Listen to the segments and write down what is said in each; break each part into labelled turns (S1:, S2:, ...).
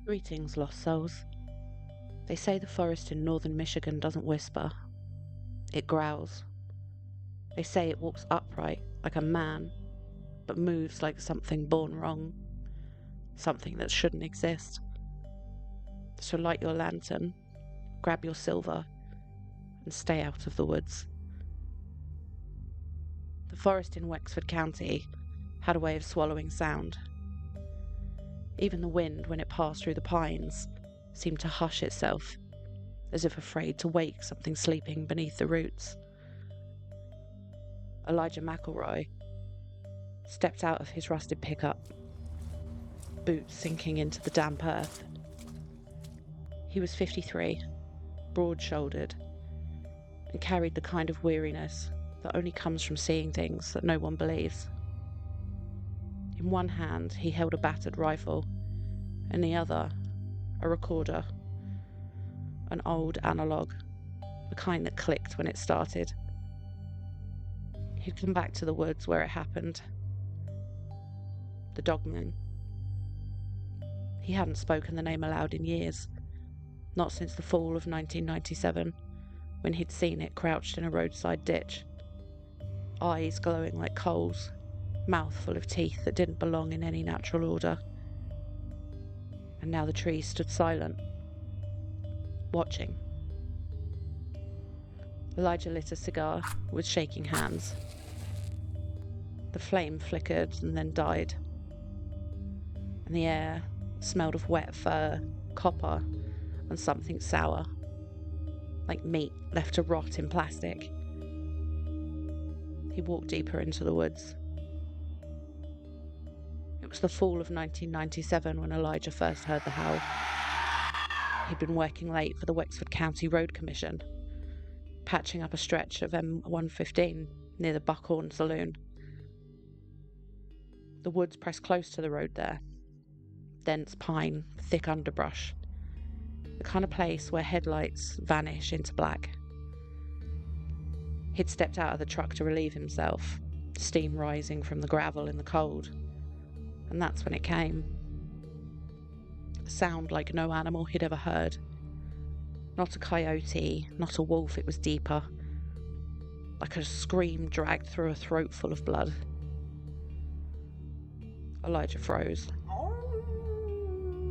S1: Greetings, lost souls. They say the forest in northern Michigan doesn't whisper. It growls. They say it walks upright like a man, but moves like something born wrong, something that shouldn't exist. So light your lantern, grab your silver, and stay out of the woods. The forest in Wexford County had a way of swallowing sound. Even the wind, when it passed through the pines, seemed to hush itself, as if afraid to wake something sleeping beneath the roots. Elijah McElroy stepped out of his rusted pickup, boots sinking into the damp earth. He was 53, broad-shouldered, and carried the kind of weariness that only comes from seeing things that no one believes. In one hand, he held a battered rifle, in the other, a recorder, an old analogue, the kind that clicked when it started. He'd come back to the woods where it happened. The Dogman. He hadn't spoken the name aloud in years, not since the fall of 1997, when he'd seen it crouched in a roadside ditch, eyes glowing like coals, mouth full of teeth that didn't belong in any natural order. And now the trees stood silent, watching. Elijah lit a cigar with shaking hands. The flame flickered and then died, and the air smelled of wet fur, copper, and something sour, like meat left to rot in plastic. He walked deeper into the woods. It was the fall of 1997 when Elijah first heard the howl. He'd been working late for the Wexford County Road Commission, patching up a stretch of M115 near the Buckhorn Saloon. The woods pressed close to the road there. Dense pine, thick underbrush. The kind of place where headlights vanish into black. He'd stepped out of the truck to relieve himself, steam rising from the gravel in the cold. And that's when it came. A sound like no animal he'd ever heard. Not a coyote, not a wolf, it was deeper. Like a scream dragged through a throat full of blood. Elijah froze.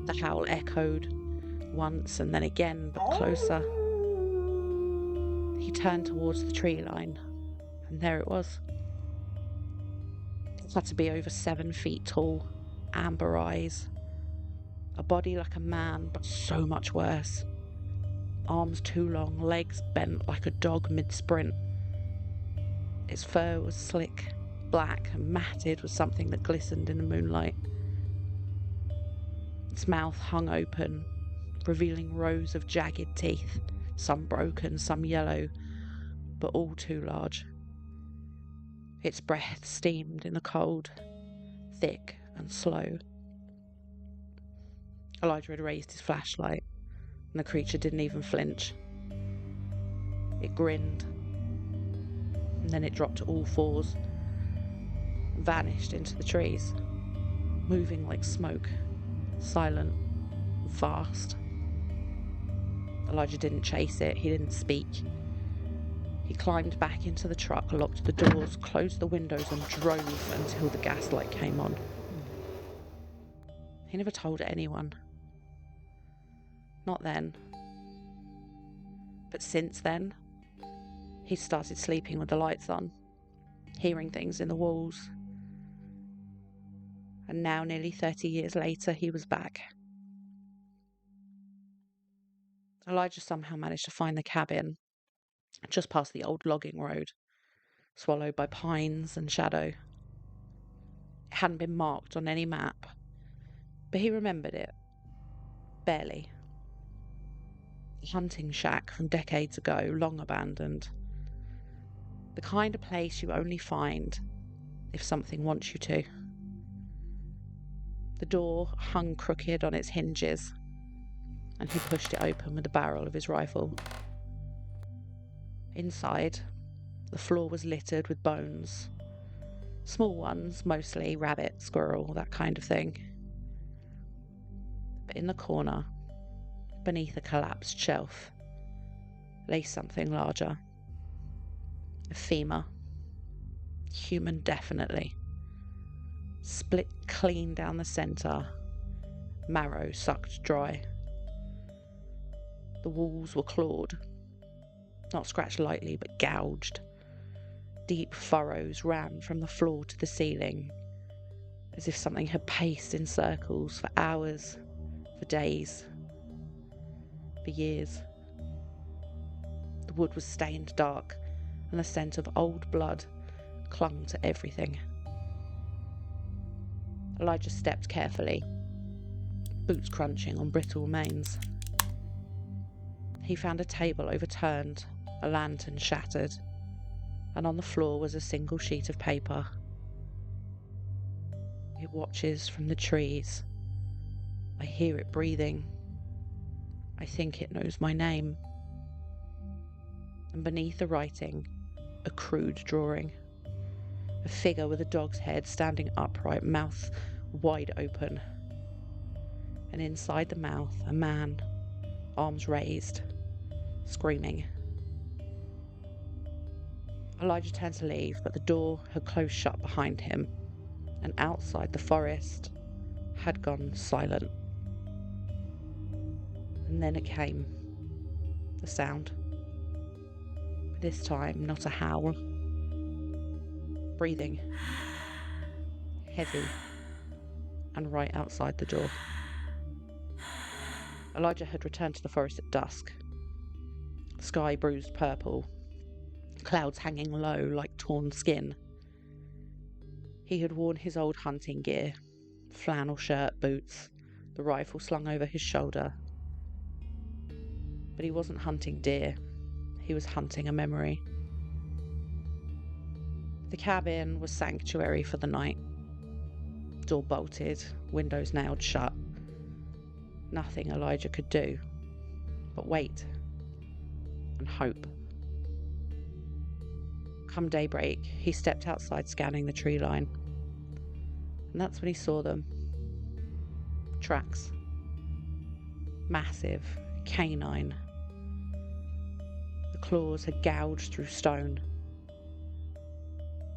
S1: The howl echoed, once and then again, but closer. He turned towards the tree line, and there it was. It had to be over 7 feet tall, amber eyes, a body like a man, but so much worse. Arms too long, legs bent like a dog mid-sprint. Its fur was slick, black, and matted with something that glistened in the moonlight. Its mouth hung open, revealing rows of jagged teeth, some broken, some yellow, but all too large. Its breath steamed in the cold, thick and slow. Elijah had raised his flashlight, and the creature didn't even flinch. It grinned, and then it dropped to all fours, and vanished into the trees, moving like smoke, silent and fast. Elijah didn't chase it, he didn't speak. He climbed back into the truck, locked the doors, closed the windows, and drove until the gaslight came on. He never told anyone. Not then. But since then, he started sleeping with the lights on, hearing things in the walls. And now, nearly 30 years later, he was back. Elijah somehow managed to find the cabin, just past the old logging road, swallowed by pines and shadow. It hadn't been marked on any map, but he remembered it. Barely. A hunting shack from decades ago, long abandoned. The kind of place you only find if something wants you to. The door hung crooked on its hinges, and he pushed it open with the barrel of his rifle. Inside, the floor was littered with bones. Small ones, mostly rabbit, squirrel, that kind of thing. But in the corner, beneath a collapsed shelf, lay something larger. A femur. Human, definitely. Split clean down the centre, marrow sucked dry. The walls were clawed, not scratched lightly, but gouged. Deep furrows ran from the floor to the ceiling, as if something had paced in circles for hours, for days, for years. The wood was stained dark, and the scent of old blood clung to everything. Elijah stepped carefully, boots crunching on brittle remains. He found a table overturned, a lantern shattered, and on the floor was a single sheet of paper. It watches from the trees. I hear it breathing. I think it knows my name. And beneath the writing, a crude drawing. A figure with a dog's head standing upright, mouth wide open. And inside the mouth, a man, arms raised, screaming. Elijah turned to leave, but the door had closed shut behind him, and outside the forest had gone silent. And then it came, the sound. But this time, not a howl. Breathing. Heavy. And right outside the door. Elijah had returned to the forest at dusk. Sky bruised purple. Clouds hanging low like torn skin. He had worn his old hunting gear. Flannel shirt, boots, the rifle slung over his shoulder. But he wasn't hunting deer. He was hunting a memory. The cabin was sanctuary for the night. Door bolted, windows nailed shut. Nothing Elijah could do but wait and hope. Come daybreak, he stepped outside scanning the tree line. And that's when he saw them. Tracks. Massive, canine. The claws had gouged through stone.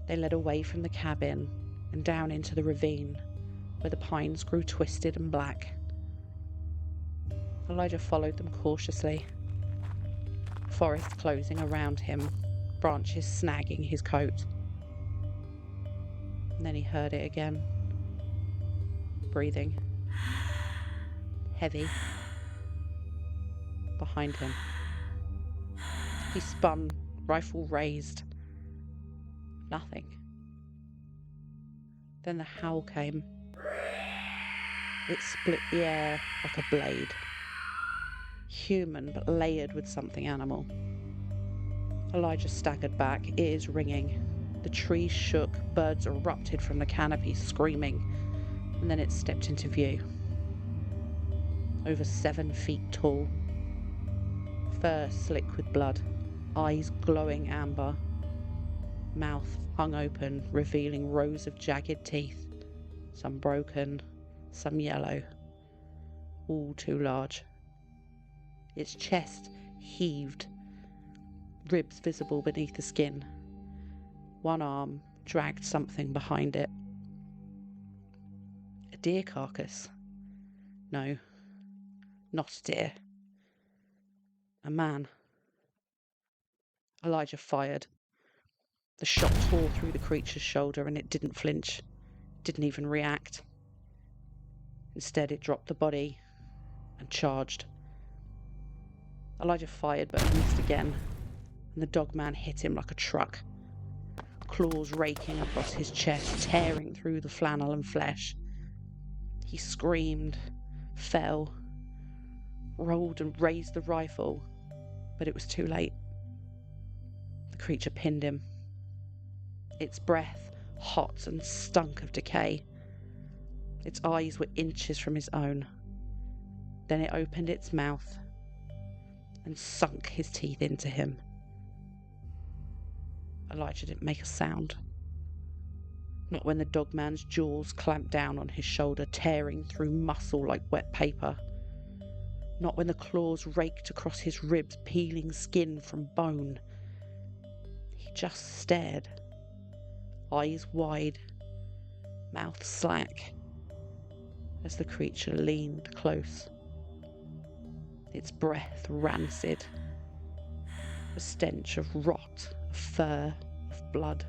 S1: They led away from the cabin and down into the ravine where the pines grew twisted and black. Elijah followed them cautiously, forest closing around him, branches snagging his coat. And then he heard it again. Breathing. Heavy. Behind him. He spun, rifle raised. Nothing. Then the howl came. It split the air like a blade. Human, but layered with something animal. Elijah staggered back, ears ringing. The trees shook, birds erupted from the canopy, screaming, and then it stepped into view. Over 7 feet tall. Fur slick with blood, eyes glowing amber. Mouth hung open, revealing rows of jagged teeth, some broken, some yellow, all too large. Its chest heaved, ribs visible beneath the skin. One arm dragged something behind it. A deer carcass? No, not a deer. A man. Elijah fired. The shot tore through the creature's shoulder and it didn't flinch, didn't even react. Instead, it dropped the body and charged. Elijah fired but missed again, and the dog man hit him like a truck. Claws raking across his chest, tearing through the flannel and flesh. He screamed, fell, rolled and raised the rifle, but it was too late. The creature pinned him. Its breath hot and stunk of decay. Its eyes were inches from his own. Then it opened its mouth and sunk his teeth into him. Elijah didn't make a sound. Not when the dogman's jaws clamped down on his shoulder, tearing through muscle like wet paper. Not when the claws raked across his ribs, peeling skin from bone. He just stared, eyes wide, mouth slack, as the creature leaned close. Its breath rancid, a stench of rot, of fur, of blood.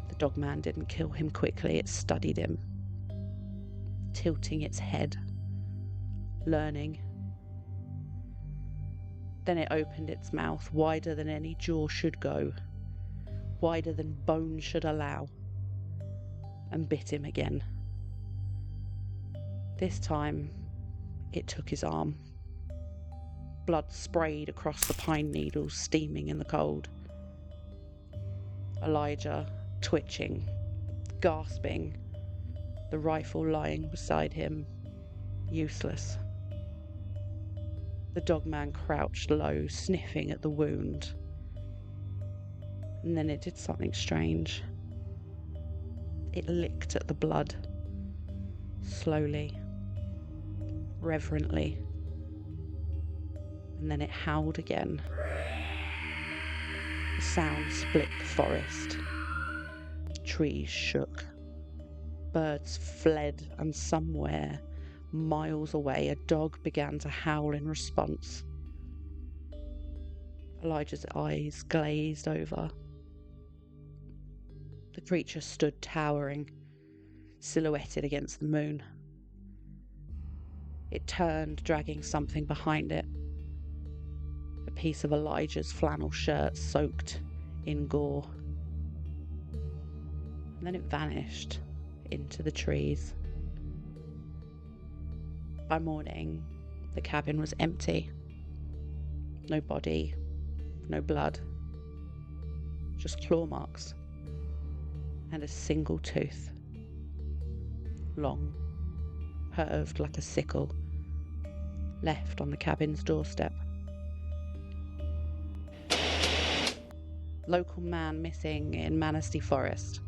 S1: The dogman didn't kill him quickly, it studied him, tilting its head, learning. Then it opened its mouth wider than any jaw should go, wider than bone should allow, and bit him again. This time, it took his arm. Blood sprayed across the pine needles, steaming in the cold. Elijah, twitching, gasping, the rifle lying beside him, useless. The dogman crouched low, sniffing at the wound. And then it did something strange. It licked at the blood, slowly, reverently. And then it howled again. The sound split the forest. Trees shook. Birds fled, and somewhere, miles away, a dog began to howl in response. Elijah's eyes glazed over. The creature stood towering, silhouetted against the moon. It turned, dragging something behind it. A piece of Elijah's flannel shirt soaked in gore. And then it vanished into the trees. By morning, the cabin was empty. No body, no blood, just claw marks and a single tooth, long, curved like a sickle, left on the cabin's doorstep. Local man missing in Manistee Forest.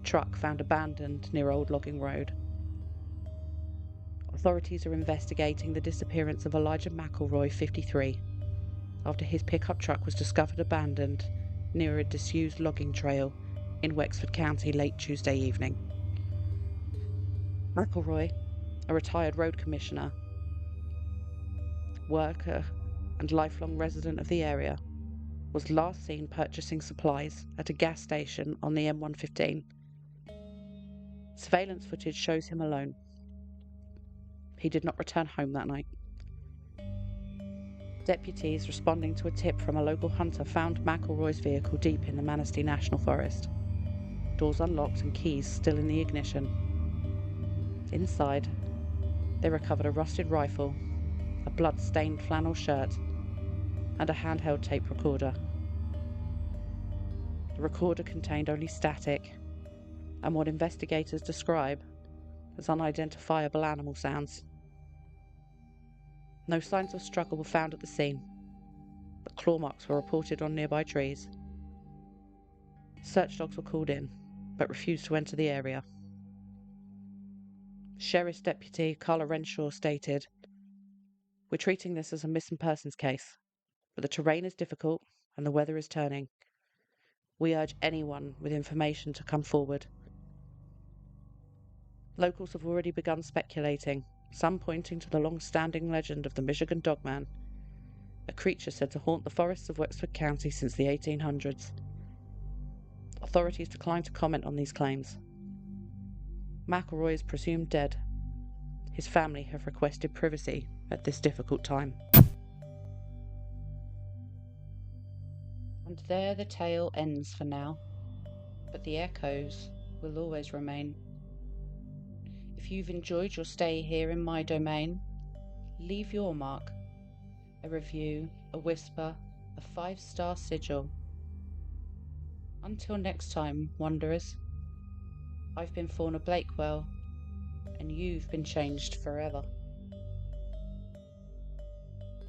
S1: Truck found abandoned near Old Logging Road. Authorities are investigating the disappearance of Elijah McElroy, 53, after his pickup truck was discovered abandoned near a disused logging trail in Wexford County late Tuesday evening. McElroy, a retired road commissioner, worker and lifelong resident of the area, was last seen purchasing supplies at a gas station on the M115. Surveillance footage shows him alone. He did not return home that night. Deputies responding to a tip from a local hunter found McElroy's vehicle deep in the Manistee National Forest. Doors unlocked and keys still in the ignition. Inside, they recovered a rusted rifle, a blood-stained flannel shirt, and a handheld tape recorder. The recorder contained only static and what investigators describe as unidentifiable animal sounds. No signs of struggle were found at the scene, but claw marks were reported on nearby trees. Search dogs were called in, but refused to enter the area. Sheriff's Deputy Carla Renshaw stated, "We're treating this as a missing persons case, but the terrain is difficult and the weather is turning. We urge anyone with information to come forward." Locals have already begun speculating, some pointing to the long-standing legend of the Michigan Dogman, a creature said to haunt the forests of Wexford County since the 1800s. Authorities declined to comment on these claims. McElroy is presumed dead. His family have requested privacy at this difficult time. And there the tale ends for now, but the echoes will always remain. If you've enjoyed your stay here in my domain, leave your mark, a review, a whisper, a 5-star sigil. Until next time, wanderers, I've been Fauna Blakewell, and you've been changed forever.